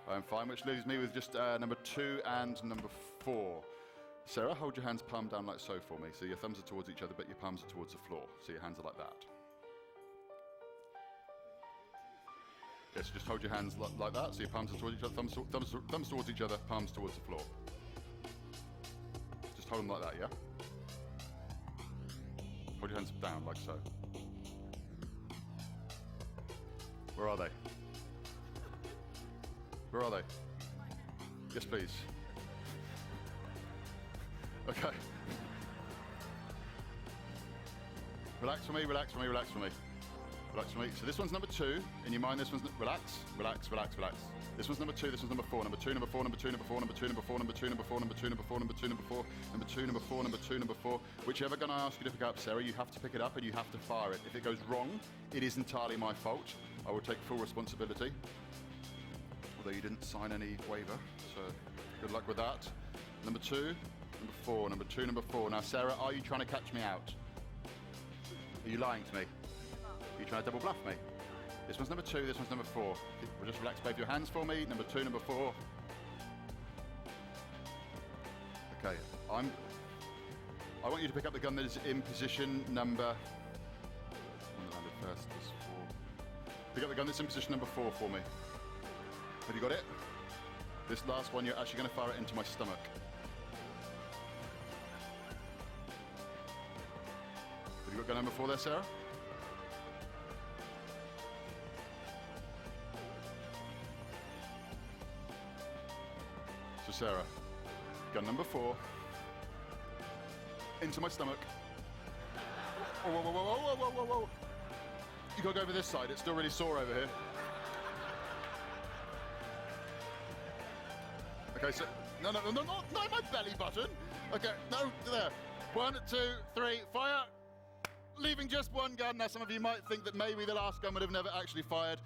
I am fine, which leaves me with just number 2 and number 4. Sarah, hold your hands palm down like so for me. So your thumbs are towards each other, but your palms are towards the floor. So your hands are like that. Yes, just hold your hands like that. So your palms are towards each other, thumbs towards each other, palms towards the floor. Just hold them like that, yeah? Hold your hands down like so. Where are they? Where are they? Yes, please. Okay. Relax for me, relax for me, relax for me. Relax for me. So this one's number 2. In your mind, this one's... Relax, relax, relax, relax. This one's number 2, this one's number 4. Number 2, number 4, number 2, number 4, number 2, number 4, number 2, number 4, number 2, number 4, number 2, number 4, number 2, number 4, number 2, number 4. Whichever gun I ask you to pick up, Sarah, you have to pick it up and you have to fire it. If it goes wrong, it is entirely my fault. I will take full responsibility. Although you didn't sign any waiver, so good luck with that. Number 2, number 4, number 2, number 4. Now, Sarah, are you trying to catch me out? Are you lying to me? Are you trying to double bluff me? This one's number 2, this one's number 4. We'll just relax both your hands for me. Number 2, number 4. Okay, I want you to pick up the gun that is in position number... One that landed first is 4. Pick up the gun that's in position number 4 for me. Have you got it? This last one, you're actually going to fire it into my stomach. Have you got gun number 4 there, Sarah? So Sarah, gun number 4 into my stomach. Whoa, whoa, whoa, whoa, whoa, whoa, whoa, whoa. You gotta go over this side, it's still really sore over here. Okay, so, no, not my belly button. Okay, no, there. 1, 2, 3, fire. Leaving just one gun. Now, some of you might think that maybe the last gun would have never actually fired.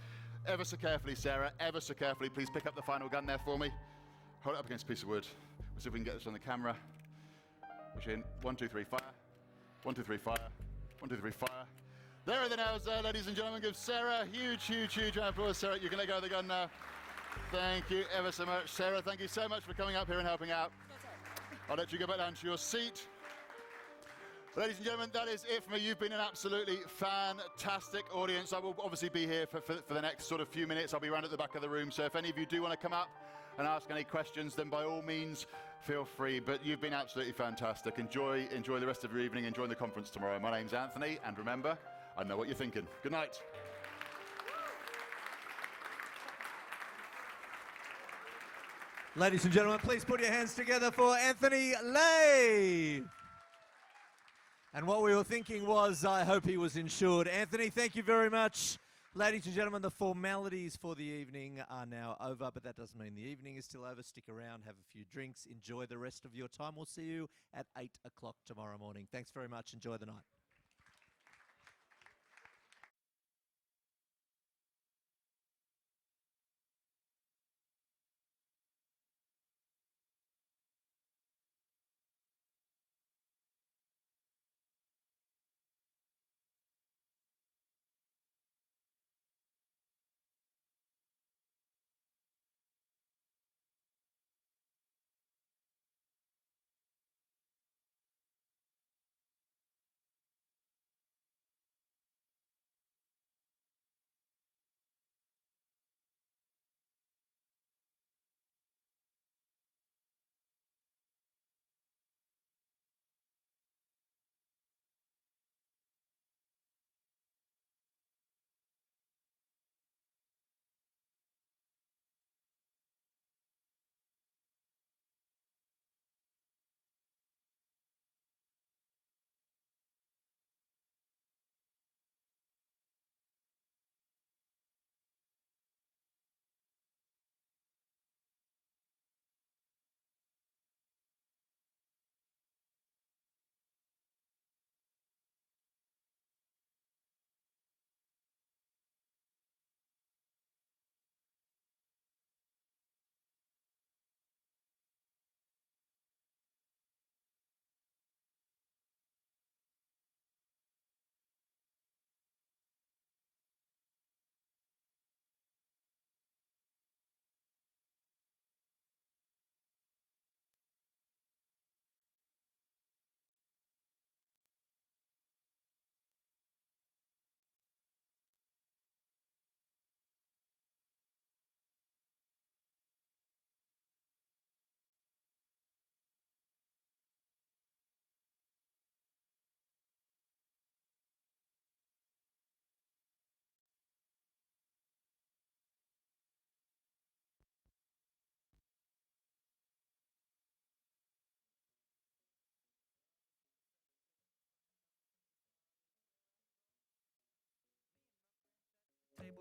Ever so carefully, Sarah, ever so carefully. Please pick up the final gun there for me. Hold it up against a piece of wood. We'll see if we can get this on the camera. Push in. 1, 2, 3, fire. 1, 2, 3, fire. 1, 2, 3, fire. There are the nails there, ladies and gentlemen. Give Sarah a huge, huge, huge round of applause. Sarah, you can let go of the gun now. Thank you ever so much. Sarah, thank you so much for coming up here and helping out. I'll let you go back down to your seat. Ladies and gentlemen, that is it for me. You've been an absolutely fantastic audience. I will obviously be here for the next sort of few minutes. I'll be around at the back of the room. So if any of you do want to come up and ask any questions, then by all means, feel free. But you've been absolutely fantastic. Enjoy the rest of your evening. Enjoy the conference tomorrow. My name's Anthony. And remember, I know what you're thinking. Good night. Ladies and gentlemen, please put your hands together for Anthony Lay. And what we were thinking was, I hope he was insured. Anthony, thank you very much. Ladies and gentlemen, the formalities for the evening are now over, but that doesn't mean the evening is still over. Stick around, have a few drinks, enjoy the rest of your time. We'll see you at 8 o'clock tomorrow morning. Thanks very much. Enjoy the night.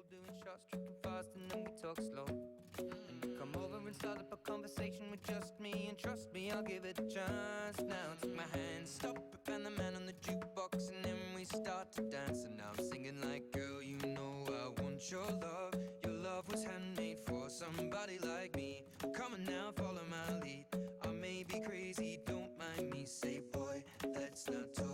doing shots, tripping fast, and then we talk slow. And you come over and start up a conversation with just me, and trust me, I'll give it a chance. Now take my hand, stop it, and the man on the jukebox, and then we start to dance. And now I'm singing like, girl, you know I want your love. Your love was handmade for somebody like me. Come on now, follow my lead. I may be crazy, don't mind me. Say, boy, let's not talk.